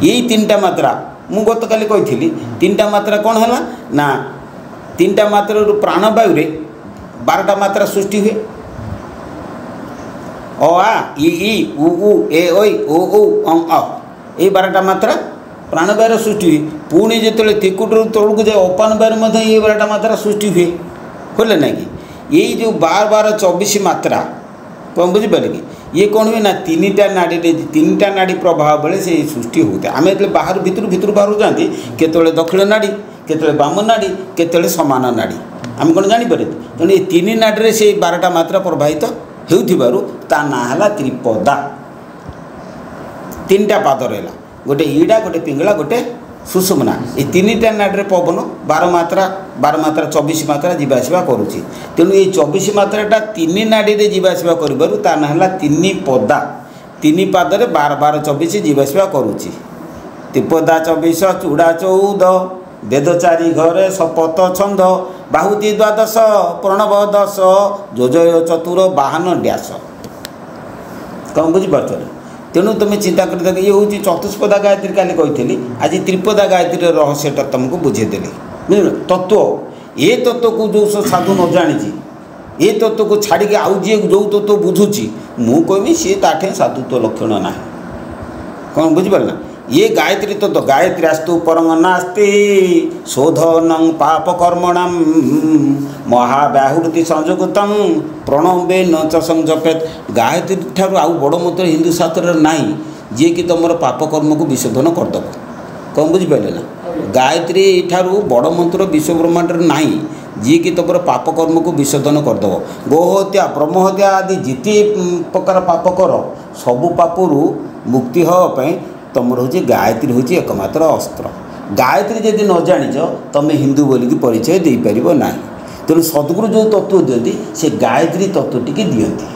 यही तीनटा मात्रा मु गत काली कही तीनटा मात्रा कौन है ना तीनटा मात्रा प्राणवायु रे 12टा मात्रा सृष्टि हुए अ आ इ उ उ ए ओई ओ ओ अं अ ये 12टा मात्रा प्राणवायु सृष्टि हुए पुणी जो त्रिकुटर तौक जाए अपान वायु ये 12टा मात्रा सृष्टि हुए बोले ना कि यही जो 12 मात्रा कौन बुझिपारे कि ये कौन हुए ना तीनटा नाड़ी प्रभाव बेले से सृष्टि होता है आम जो बाहर भितर बाहर जाती केतले दक्षिण नाड़ी केतले बाम नाड़ी केतले समान नाड़ी आम कौन जानीपर तेणु ये 3 नाड़ी से 12टा मात्रा प्रभावित होउथिबारु ता ना है त्रिपदा 3टा पाद रहा गोटे ईड़ा गोटे पिंगला गोटे सुषुम्ना ये 3टा नाड़ी पवन 12 मात्रा 24 मात्रा जीवासवा करुच्ची तेणु ये 24 मात्राटा 3 नाड़ी में जीवासवा करू ता ना है 3 पदा 3 पादरे 12 24 जीवासवा करुच्ची त्रिपदा 24 चूड़ा 14 वेद 4 घरे शपथ छंद बाहुति 12 प्रणव 10 जोजय चतुर 52 ड्यास कौन बुझीपार तेणु तुम्हें चिंता कर देख ये हूँ चतुष्पदा गायत्री काली कही आज त्रिपदा गायत्री रहस्यटा तुमको बुझेदेली बुझल तत्व ये तत्व को जो साधु न जानी ये तत्व को छाड़ी आउ जी जो तत्व बुझुची मु कहमी सी ताठे साधुत्व लक्षण ना कौन बुझिपारा ये गायत्री तत्व गायत्र्यास्तु परंग नास्ति शोधनं पाप कर्मणाम महाव्याहृति संयुक्तम प्रणवे न च संजपेत गायत्री ठारू आउ बड़ मंत्र हिंदू शास्त्र नाई जी कि तुम पाप कर्म को विशोधन करदेव कौन बुझिपारे ना गायत्री ठारू बड़ मंत्र विश्व ब्रह्मांड नाई जी कि तुम पाप कर्म को विशोधन करदेव गोहत्या ब्रह्महत्या आदि जिते प्रकार पाप कर सबु पापरू मुक्ति हाँपाई तुमर हूँ गायत्री हूँ एकमात्र अस्त्र गायत्री जदि न जाच तुम हिंदू बोलिकी परिचय दे पार ना तेणु सद्गुरु जो तत्व दिखती से गायत्री तत्व टी दिखती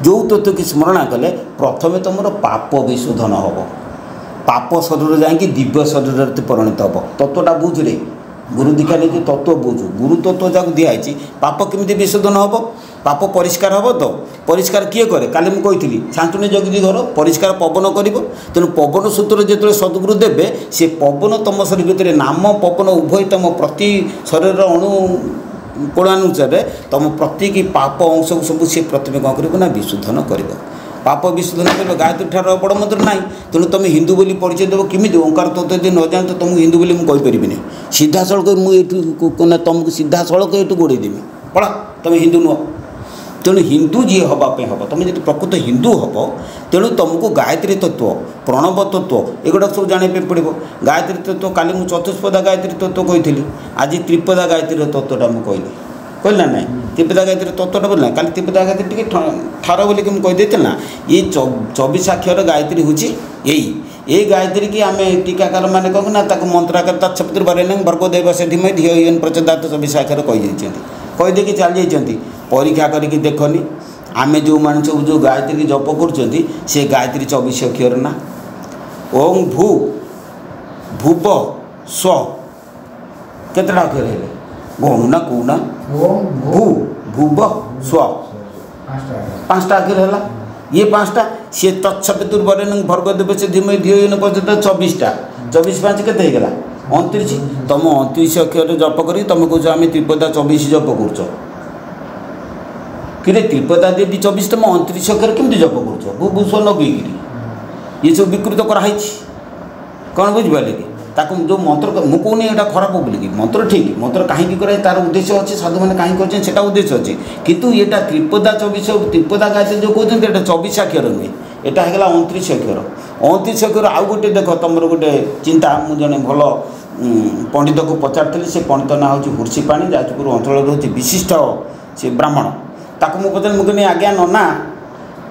जो तत्व की स्मरणा कले प्रथम तुम पाप विशोधन हम पाप शरीर जाकि दिव्य शरीर परिणत हम तत्वटा बुझे गुरु दीक्षा नहीं तत्व बुझु गुरु तत्व जहाँ दिखाई पाप केमी विशोधन हम पाप परिष्कार हम तो परिष्कार किए करे काली मुझे छांचुनी जगदी घर परिष्कार पवन कर तेणु पवन सूत्र जो सद्गुरु देवे से पवन तुम शरीर भितर नाम पवन उभय तुम प्रति शरीर अणु कोणानुसार तुम प्रति पाप अंश को सब सी प्रथम कौन कर विशोधन कर पाप विशोधन कर गायत्री ठार बड़ मंत्र ना तेणु तुम हिंदू बोली परिचय देव किमी ओंकार तत्व यदि न जान तो तुमको हिंदू बोली मुझे सीधा सड़क मुझे तुमको सीधा सड़क ये गोड़ेदेवी पढ़ा तुम हिंदू नुह तेणु हिंदू जी हाँपाई हम तुम जो प्रकृत हिंदू हम तेणु तुमको गायत्री तत्व प्रणव तत्व एगुड़ा सब जानापी पड़ो गायत्री तत्व काली मुझे चतुष्पदा गायत्री तत्व कही आज त्रिपदा गायत्री तत्वटा मुझे कहला ना त्रिपदा गायत्री तत्वटा बोलना काली त्रिपदा गायत्री टी ठार बोलिक मुझे ना ये 24 अक्षर गायत्री हूँ यही गायत्री की आम टीकाकार मैंने कह ना मंत्राकार तत्सवितुर वरेण्यं भर्गो देवस्य से धीमहि धियो यो न प्रचोदयात् 24 अक्षर कहीदे चली जाती परीक्षा करके देखनी आम जो मान सब जो गायत्री की जप कर गायत्री 24 अक्षर ना ओं भू भूप स्व केतटा अक्षर है गणुना कौना भू भूव स्व 5टा अक्षर है ये 5टा सी तत्सवितुर वरेण्यं भर्गो देवस्य से धीमहि धियो यो न प्रचोदयात् 24टा 24 5 केते होगा 29 तुम 29 अक्षर जप कर तुम कह आम त्रिपदा 24 जप कर कि त्रिपदा देवी 24 तुम 29 अक्षर केमती जप कर भूभूष नगेकि ये सब विकृत कराई कौन बुझिपारे कि ताकू जो मंत्र मुझे यहाँ खराब बोलिकी मंत्र ठीक मंत्र कहीं कराए तार उद्देश्य अच्छे साधु मैंने कहीं कर उद्देश्य अच्छे कितु ये त्रिपदा 24 त्रिपदा गायत्री जो कहते हैं 24 अक्षर नुहे यहाँ होगा 29 अक्षर 29 अक्षर आउ गोटे देख तुम गोटे चिंता मुझे जड़े भल पंडित को पचारि से पंडित ना हूँ हुर्सीपाणी जाजपुर अंचल रोचे विशिष्ट से ब्राह्मण ताकू मुझे पचार मुझे आज्ञा नना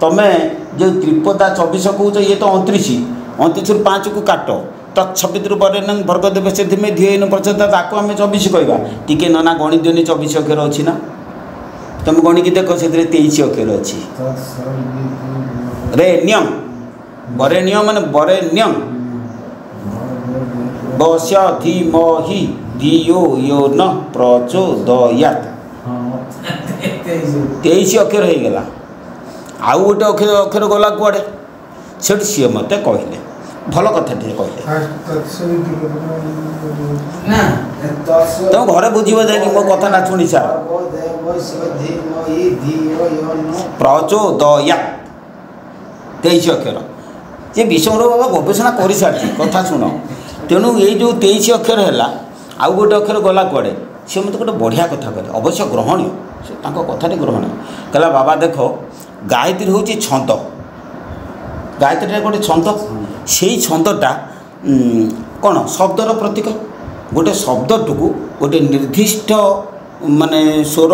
तुम्हें जो त्रिपदा 24 कौच ये तो 29 5 को काट तत्सवितुर वरेण्यं भर्गो देवस्य से धीमहि धियो यो न प्रचोदयात् ताकू आम 24 कहवा टिके नना गणि दिनी 24 अक्षर अच्छी ना तुम गणिकी देख से 23 अक्षर अच्छी रेण्यं वरेण्यं माने वरेण्यं वस्य धीमहि धियो यो न प्रचोदयात् 23 अक्षर हो गला आउ गोटे अक्षर गला कुआड़े से सी मत कहले भल कथा टे कहले ନା तुम घरे बुझे जाए मो कथा शुणी सार प्रचोदया 23 अक्षर ये विषम बाबा गवेषणा कर सारी कथा शुण तेणु ये जो 23 अक्षर है आउ गोटे अक्षर गला कुआड़े सी मत गोटे बढ़िया कथा कहले अवश्य ग्रहणीय से कथाटी ग्रहणीय कहला बाबा देख गायत्री हूँ छंद गायत्री गोटे छंद से छंदटा कौन शब्दर प्रतीक गोटे शब्दटू गोटे निर्दिष्ट माने स्वर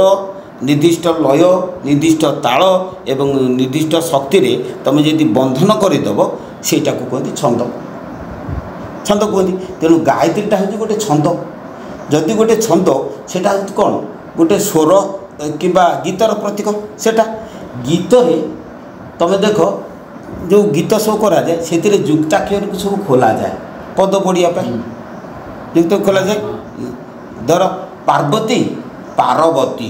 निर्दिष्ट लय निर्दिष्ट ताल एवं निर्दिष्ट शक्ति रे तुम यदि बंधन करदेव सेटा को कहते छंद छंद कहते तेणु गायत्रीटा हूँ गोटे छंद जदि गोटे छंद सेटा हूँ कौन गोटे स्वर कि गीतर प्रतीक सेटा गीत तुम देख जो गीत सब करा जाए से युक्ताक्षर को सब खोला जाए पद पढ़िया युक्त खोला जाए धर पार्वती पार्वती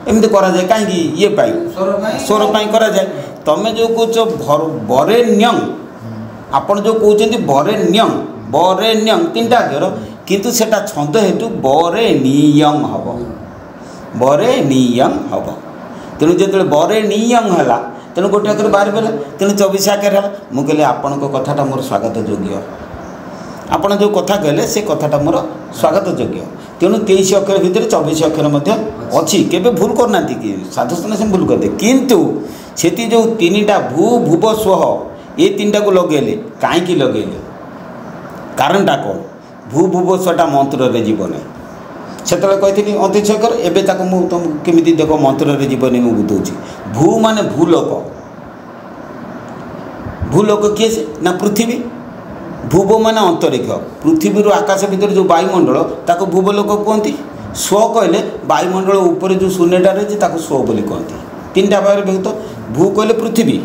एमती करा जाए कहीं ये स्वर करा जाए तुम जो कह बरेण्यं आपण जो कहते बरेण्यं बरेण्यं 3टा अक्षर किंतु सेटा छंद हेतु बरेणीयं हम बरेणीयं हम तेणु जो बरेणीयं है तेणु गोटे अक्षर बाहर पड़ा तेणु 24 आकार है मुझे आपण कथाटा मोर स्वागत योग्य आपण जो कथा कहले से कथाटा मोर स्वागत योग्य तेणु 23 अक्षर भितर 24 अक्षर अच्छी केवे भूल करना कि साधुस्थान से भूल करदे किंतु से जो 3टा भू भुव स्व ये 3टा को लगेले कहीं लगेले कारणटा कौन भू भुव स्वटा मंत्र रे जीवन से कही 29 अक्षर एवं तुम केमी देख मंत्र रे जीवन मुझे बुझाऊँ भू माने भूलोक भूलोक किए से ना पृथ्वी भूव माने अंतरिक्ष पृथ्वी आकाश भितर जो वायुमंडल ताको भूवलोक कहते स्व कहले वायुमंडल उपर जो शून्यटा रही है स्व बोली कहते 3टा भाव व्यक्त भू कहले पृथ्वी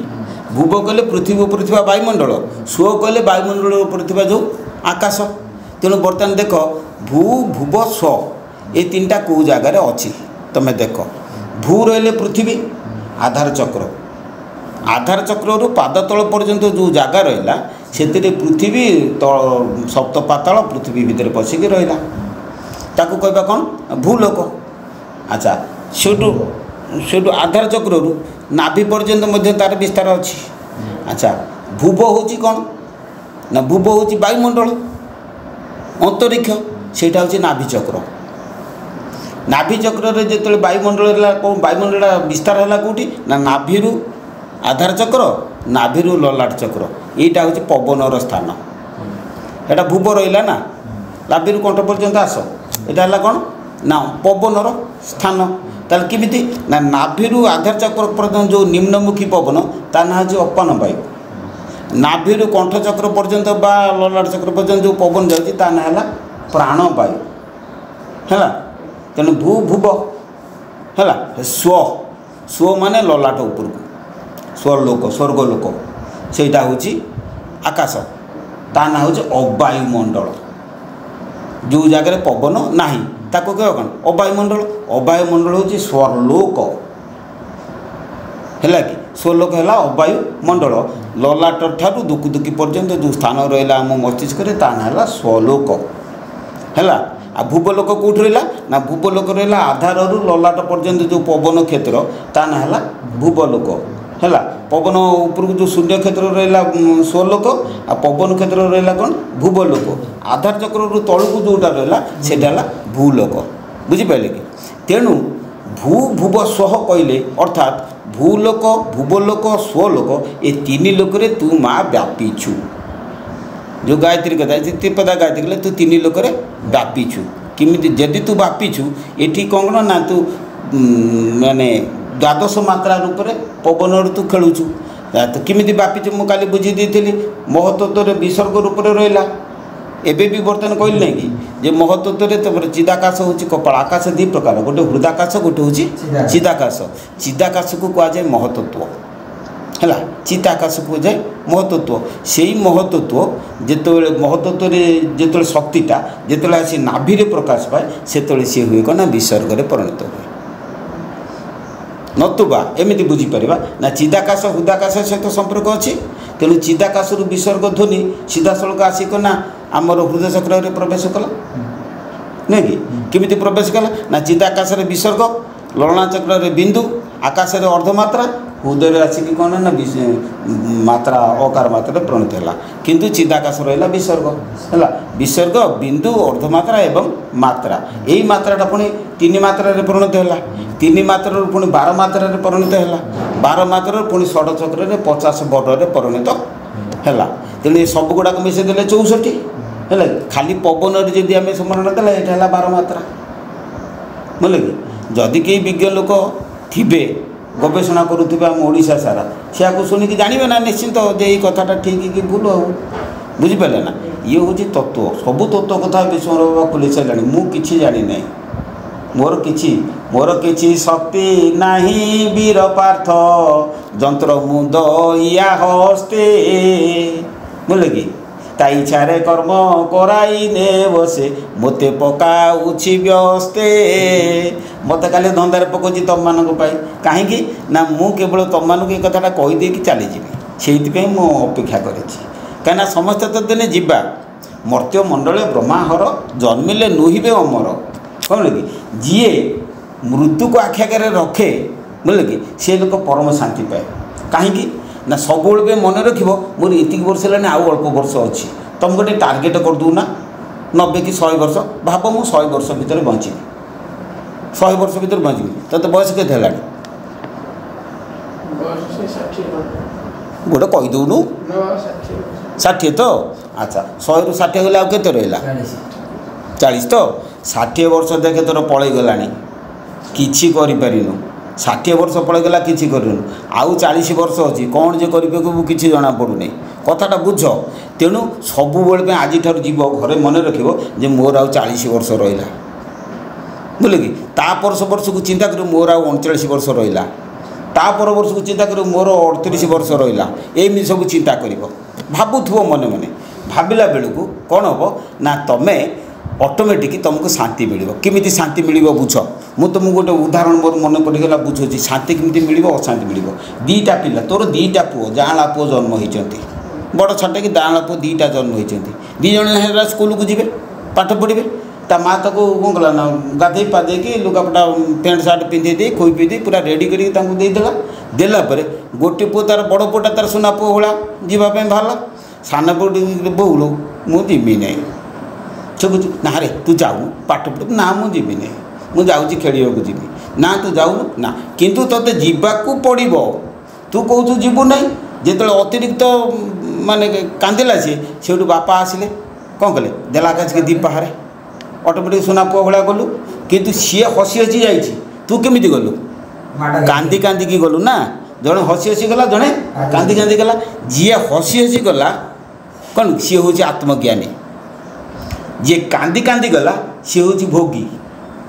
भूव कहले पृथ्वी उपर थिबा वायुमंडल स्व कहले वायुमंडल उपर थिबा जो आकाश तेणु बर्तमान देख भू भुव स्व ये 3टा कौ जगार अच्छी तुम्हें देख भू रही पृथ्वी आधार चक्र रू पादतल पर्यंत जो जगह रहा से पृथ्वी सप्त पाताल पृथ्वी भितर पशिकी रहा ताकू कहवा कौन भूलोक अच्छा से आधार चक्र रू नाभि पर्यंत तार विस्तार अच्छी अच्छा भूव हूँ कौन ना भूव हूँ वायुमंडल अंतरिक्ष सेटा हूँ नाभि चक्र नाभि चक्र रे जो वायुमंडल विस्तार है कौटी ना नाभि आधार चक्र नाभि ललाट चक्र यहाँ हूँ पवनर स्थान एटा भूव रहा ना नाभि कंठ पर्यंत आस यहाँ है कौन ना पवनर स्थान ताल किमिति ना नाभि आधार चक्र पर्यंत जो निम्नमुखी पवन ता ना हूँ अपान वायु नाभि कंठ चक्र पर्यंत बा ललाट चक्र पर्यंत जो पवन जाऊँगी ता ना है प्राण वायु है तेणु भू भुव है स्व स्व माने ललाट उपरको स्वरलोक स्वर्गलोक सेटा हूँ आकाश ता ना हूँ अवायुमंडल जो जगह पवन ना ताको कह कौन अवायुमंडल हूँ स्वरलोक है कि स्वरलोक है अवायुमंडल ललाट ठारू दुखी पर्यंत जो स्थान रहा आम मस्तिष्क ता ना है स्वलोक है आ भूवलोक कौट रहा ना भूवलोक रहा आधार ललाट पर्यंत जो पवन क्षेत्र ता ना है भूवलोक है पवन उपर जो शून्य क्षेत्र रहा स्वलोक आ पवन क्षेत्र रहा कौन भूवलोक आधार चक्र तलू जोटा रहा सेटा भूलोक बुझिपारे कि तेणु भू भुव स्व कहले अर्थात भूलोक भूवलोक स्वलोक ये 3 लोक तू माँ व्यापी छु जो गायत्री कथा त्रिपदा गायत्री कहले तू 3 लोक व्यापी छु किमिति जदि तू व्यापी छु एठी कौन ना तू माने द्वादश मात्रा रूप से पवन तू खेलुचु तो किमिति व्यापी मुझे काली बुझी देती महतत्व विसर्ग रूप से रहा एबे भी बर्तमान कहली नहीं कि जे महतत्व तुम चिदाकाश हूँ कपाल आकाश 2 प्रकार गोटे हृदाकाश गोटे हूँ चिदाकाश चिदाकाश को कहुए महतत्व है चिताकाश को जाए महतत्व से ही महतत्व जो महतत्व जो शक्तिटा जो आसी नाभि प्रकाश पाए से सी हुए कौन विसर्ग परिणत हुए नतुबा एमती बुझीपर ना चिदाकाश हृदाकाश सहित संपर्क अच्छी तेणु चिदाकाश विसर्ग ध्वनि सीधा सड़क आसिक ना आमर हृदय चक्र प्रवेश कला नहीं कि केमी प्रवेश कला ना चिदाकाश विसर्ग ललना चक्र बिंदु आकाश अर्धमात्रा हृदय आसिक कौन ना मात्रा अकार मात्रा परिणत है किंतु चिदाकाश रहा विसर्ग है विसर्ग बिंदु अर्धमात्रा एवं मात्रा यही मात्राटा पुणी 3 मात्रा परिणत है 3 मात्रा पुणी 12 मात्रा परिणत है 12 मात्रा पुणी षडचक्र 50 वर्ड परिणत है तेणु ये सब गुड़ाक मिसेदेले 64 है खाली पवन जदि आम स्मरण देला ये 12 मात्रा बोले कि जदि कई विज्ञ लोक थे गवेषणा करुवा आम ओडिशा सारा से शुणिकी जानवे ना निश्चिंत जे ये कथाटा ठीक कि भूल हो बुझिपारे ना ये हूँ तत्व सबू तत्व कथा विष्णु बाबा खुली सारे मुझे जानी ना मोर किछि शक्ति नाही वीर पार्थ जंत्र मुद या हस्ते बोले कि ताई छारे कर्म कराई ने बसे मते पकाउछि व्यस्ते मत काले धंदार पकाउछि तुम मान कहीं ना मु केवल तुम मान ये कथाटा कहीदे कि चलीजी से मु अपेक्षा करें समस्ते तो दिने जीवा मर्त्य मंडल ब्रह्माहर जन्मिले नुहिबे अमर कौन कि जी मृत्यु को आख्याकार रखे बोले कि सी लोक परम शांति पाए कहीं ना सब मन रख मोर ये वर्ष है आउ अल्प वर्ष अच्छी तुम गोटे टार्गेट कर दूना 90 कि 100 वर्ष भाव मु 100 वर्ष भितर बची 100 वर्ष भितर बची तो बयस के गोटे कहीदौनु 60 तो अच्छा 100 रु 60 गले आउ केते रहिला 40 तो 60 वर्ष देखे तोर पलि गला किछि करि परिनु 60 वर्ष पलि गला किछि करिनु आउ 40 वर्ष अछि कोन जे करिबे को किछि जणा पडुनी कथाटा बुझ तेणु सबु बेले आज जीव घरे मन रखिबो जे मोर आउ 40 वर्ष रहिला बोले कि ता वर्ष को चिंता कर मोर आउ 39 वर्ष रहिला ता पर वर्ष को चिंता कर मोर 38 वर्ष रहिला एमि सब चिंता करिवो भाबुथबो मने मने भाबिला बेलू कौन हम ना तमें ऑटोमेटिक तुमको शांति मिल केमी शांति मिल बुझ मु तुमको गोटे उदाहरण मोर मन पड़गला बुझुची शांति केमी मिल अशांति मिल दीटा पिला तोर दीटा पुओ जाँला पुओ जन्म होती बड़ छाटे कि दाँला पुओ दीटा जन्म होती दी जन स्कूल को जी पाठ पढ़े ता माँ ताको कौन कला ना गाधे पाधे कि लुगापटा पैंट सार्ट पिंधे दे खोई पी पूरा रेडी करदेला देलापर गोटे पुओ तार बड़ पुओटा तार सुना पुओ भाया जावाई बाहर सान पुओ बोल मुझी ना सब ना रे तू जाऊनु पाठ पढ़ ना मुझी ना मुझे खेल जी ना तू जाऊनु ना किंतु तोते जीवाकू पड़ो तू कौचु जीवु ना जो अतिरिक्त माने कांदिला सी से बापा आसिले कौन कले देला के दी पहाड़े ऑटोमेटिक सुना पुआ भाया गलु किंतु सी हसी हसी जा तू केमी गलु कांदी कांदी गलु ना जड़े हसी हसी गला जड़े कांदी कांदी गला जी हसी हसी गला कौन सी हूँ आत्मज्ञानी जी कांदी कांदी गला सी हूँ भोगी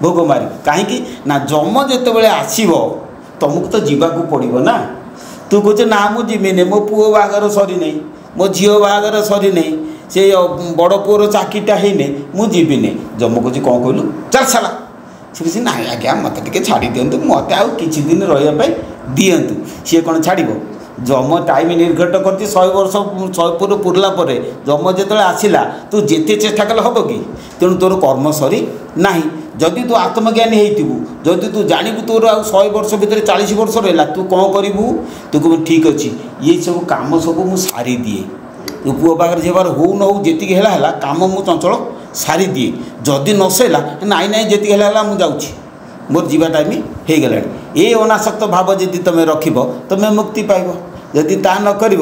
भोग मारी कहीं ना जम जिते आसब तुमको तो जीवाकू पड़ो ना तू कहे ना मुझे जीविनी मो पुओ बाहागर सरी नहीं मो झील बाहागर सरी नहीं से बड़ पुओर चाकरीटा है मुझे जम कहे कौन कहलु चल साला सी कहे ना आज्ञा मत टे छाड़ी दिंतु मत आउ कि दिन रही दिंतु सी कौन छाड़ जम टाइम निर्घट कर 100 वर्ष 100 पुरला जम जो आसला तू जिते चेष्टा कले हम कि तेणु तोर कर्म सरी ना जदि तू आत्मज्ञानी होइथिबु जदि तू जानबू तोर आ 100 वर्ष भितर 40 वर्ष रहा तू कौन करू तू कह ठीक अच्छे ये सब काम सब मुझे सारी दिए तू पुओ पाखे जेबार हो न हो जी है कम मु चंचल सारी दिए जदि न सैला नाई नाई जी है मुझे जाऊँगी मोर जीवा टाइम हो गला ये अनासक्त भाव जदि तुम रख तुम मुक्ति पाइब जदि ता न कर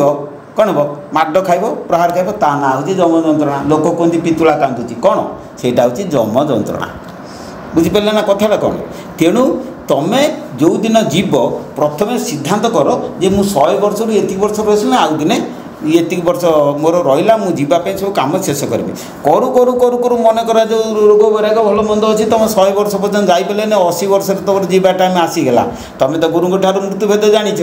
कौन हम माड खाइब प्रहार खाइब ता ना हूँ जम जंत्रणा लोक कहते पितुला कांदुची कौन सेटा हूँ जम जंत्रणा बुझिपारे ना कथाटा कौन तेणु तुम जो दिन जीव प्रथम सिद्धांत कर जे मु 100 वर्ष रु एति वर्ष रही आउ दिने ये वर्ष मोर रहा मुझे सब कम शेष करी करू करू करू करू मन करा जो रोग वैराग भल मंद अच्छी तुम 100 वर्ष पर्यटन जापे 80 वर्ष तुम जीवा टाइम आसीगला तुम तो गुरु ठार मृत्युभेद जाच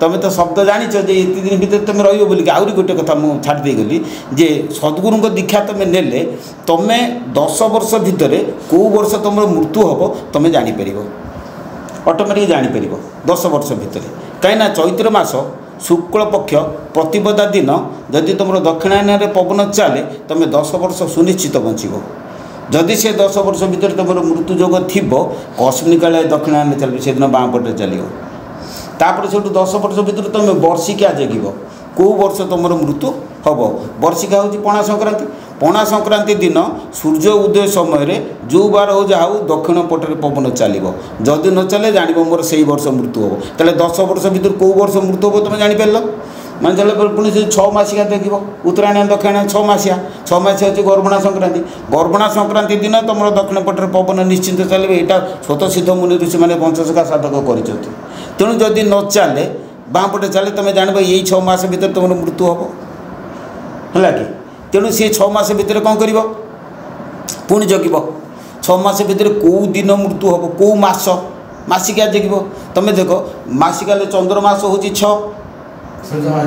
तुम तो शब्द जाच ये दिन भितर तुम रही बोलिक आहरी गोटे कथा मुझे छाड़ी गली जे सद्गुरु दीक्षा तुम नेले तुम 10 वर्ष भितर कौ वर्ष तुम मृत्यु हम तुम जापर ଅଟୋମେଟିକ୍ ଜାଣିପାରିବ 10 ବର୍ଷ ଭିତରେ। କାହିଁକିନା ଚୈତ୍ର ମାସ शुक्ल पक्ष प्रतिपदा दिन जदि तुम दक्षिणायन पवन चले तुम 10 वर्ष सुनिश्चित बचब। जदि से 10 वर्ष भितर तुम मृत्युयोग थी अश्विनी काल दक्षिणायन चलिए से दिन बाँ पटे चलो तापर से 10 वर्ष भितर तुम वर्षिका जगिब कौ वर्ष तुम मृत्यु हम। वर्षिका हूँ पणा संक्रांति। पणा संक्रांति दिन सूर्य उदय समय जो बार हो जाऊ दक्षिण पटे पवन चलो जदि न चले जान मोर से वर्ष मृत्यु हम। तेल 10 वर्ष भितर कौ वर्ष मृत्यु हम तुम जापर मान चल पुणी से 6 मासिका देख उत्तरायण दक्षिणायन 6 मासिया 6 मासिया हूँ गर्भणा संक्रांति। गर्भणा संक्रांति दिन तुम दक्षिण पटे पवन निश्चिंत चलो यहाँ स्वतः सिद्ध मुनि ऋषि मैंने पंचशखा साधक कर तेणु जदि न चले बाँ पटे चले तुम जान यही 6 मास भितर तुम मृत्यु हम है कि तेणु सी 6 मास भितर कौन कर पुणी जगिब 6 मास भितर कौ दिन मृत्यु हम कौ मास मासिका जगिब। तुम देख मासिका चंद्रमास हूँ 6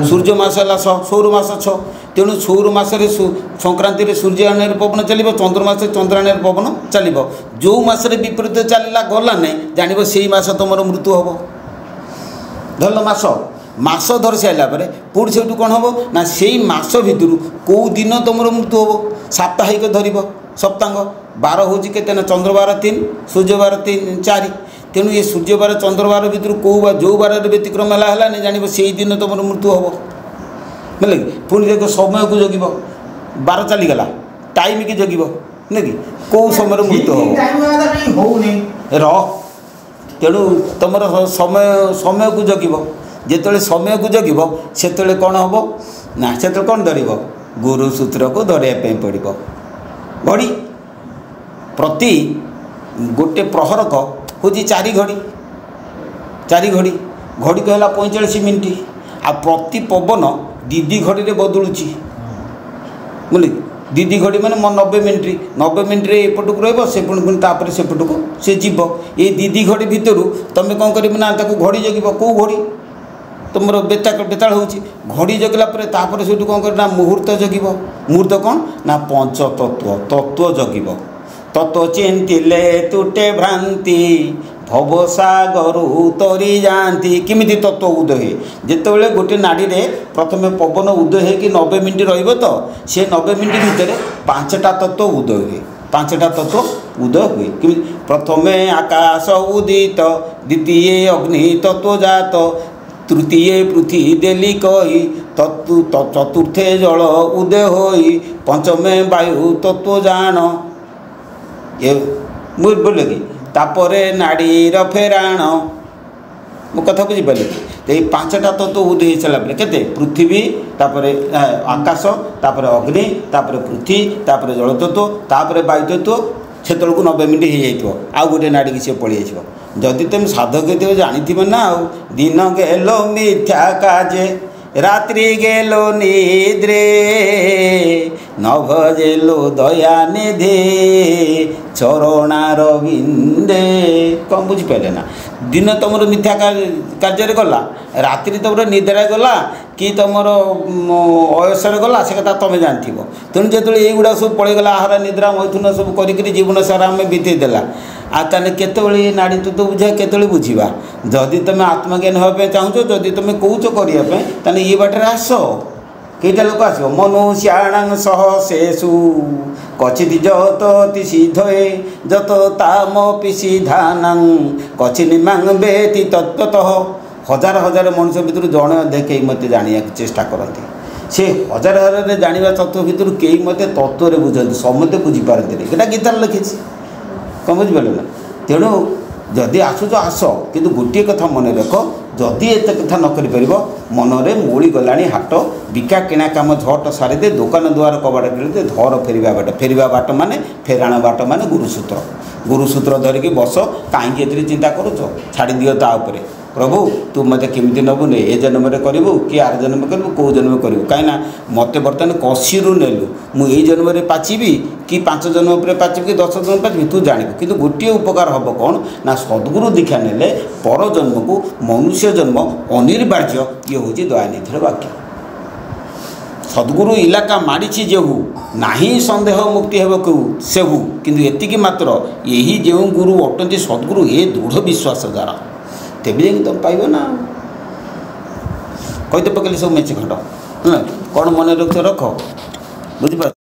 सूर्य मास है सौर मास 6 तेणु सौर मसरे संक्रांति सूर्यायन पवन चलो चंद्रमास चंद्रायन पवन चलो जो मसरे विपरीत चलला गला नहीं जान से मास तुम मृत्यु हम। धरल मास धरी सारा पुणी से कौन हम ना से मास भितर कौ दिन तुम मृत्यु हम। साप्ताहिक धर सप्तांग बार हूँ के चंद्रबार 3 सूर्यबार 3 4 तेणु ये सूर्यबार चंद्रबार भितर कौ जो बार व्यतिक्रम है जान से दिन तुम मृत्यु हम है कि। पुणी देख समय को जगिब बार चलीगला टाइम की जगिब है कि कौ समय मृत्यु हम तेणु तुम समय को जगिब जिते समय को जगिब से कौन हम ना से कौन धर गुरुसूत्र को धरवाई पड़ो। घड़ी प्रति गोटे प्रहरक हूँ 4 घड़ी 4 घड़ी घड़ी कहला 45 मिनिट आ प्रति पवन दीदी घड़ी बदलुची बुझे दीदी घड़ी मैंने 90 मिनिट एपटक रही सेपटक से जीव ये दीदी घड़ी भितर तुम कौन कर घड़ी जगिब कौ घड़ी तुम बेताल हो घड़ी जगला से कौन करना मुहूर्त जगिब। मुहूर्त कौन ना पंचतत्व तत्व जगिब। तत्व चिंतिले तुटे भ्रांति भवसागर तरी जाती किमिति तत्व उदय जितेबाला गोटे नाड़ी में प्रथम पवन उदय हो कि 90 मिनिट रही से 90 मिनिट भितर 5टा तत्व उदय हुए 5टा तत्व उदय हुए कि प्रथमे आकाश उदित द्वितीय अग्नि तत्व जात तृतीय पृथ्वी देली कही चतुर्थे जल उदय होई पंचमे वायु तत्व जान ये बोले कि तापरे नाड़ीर फेराण मो कथा बुझीपारे तो ये 5टा तत्व उदय हो सारा के पृथ्वी तापर आकाश तापर अग्नि तापर पृथ्वी तापर जल तत्व तापर वायु तत्व से 90 मिनिट हो आउ गोटे नाड़ी की सी पलि आस जदि तुम साधक थे जानी ना आउ दिन गेलो मिथ्या काजे रात्रि गेलो निद्रे न भजेलो दया निधे चरणार बिंदे कौन बुझीपारे ना दिन तुम मिथ्या कार्य गला रात्रि तुम निद्रा गला कि तुम अयसर गला से कथा तुम जानी तेणु जो युवा सब पलैगला आहार निद्रा मैथुन सब कर जीवन सारा आम बीतेदेला आने केतवे नाड़ी तो बुझा केतवे बुझा जदि तुम आत्मज्ञान होगा चाहूँ जदि तुम कौच करने ये बाटर आस कईटा लोक आस मनुष्याण सह शेषु कचित जत सिधे जत ताम पिसीधान कचिनिमांग बेति तत्वतः हजार हजार मनुष्य भितर जड़े अधे कई मत जाना चेष्टा करते से हजार हजार जाना तत्व भितर कई मत तत्व बुझे समस्ते बुझीपारती यहाँ गीतार लिखी कौन बुझे ना तेणु जदि आसुच आस कि गोटे कथा मन रख जदि एत कथा न कर मनरे मूली गला हाट बिका किणा काम झट सारी दे दुकान द्वार कबाड़ खेलते धर फेरवा बाट माने फेराण बाट माने गुरुसूत्र धरिकी बस कहीं चिंता करुच छाड़ दियो ताऊपर प्रभु तू मत केमी नबू ने ए जन्म करू कि आर जन्म करू कौ जन्म करू कहीं मत बर्तमान कषिरू नेलु मुझे जन्म पाचिबी कि 5 जन्म पर पाचिबी कि 10 जन्म पाचिबी तू जानू कि गोटे उपकार हम कौन ना सद्गुरु दीक्षा नेले पर जन्म को मनुष्य जन्म अनिर्वार्य ये हूँ दयानिधिर वाक्य सद्गुरु इलाका माड़ी जेहू नाही संदेह मुक्ति हे सेहू किंतु एतिकी मात्र यही जो गुरु अटंती सद्गुरु ए दृढ़ विश्वास द्वारा तेबे तुम पाइब ना कहते पकड़े सब मेचे खंड कौन मन रख रख बुझिपार।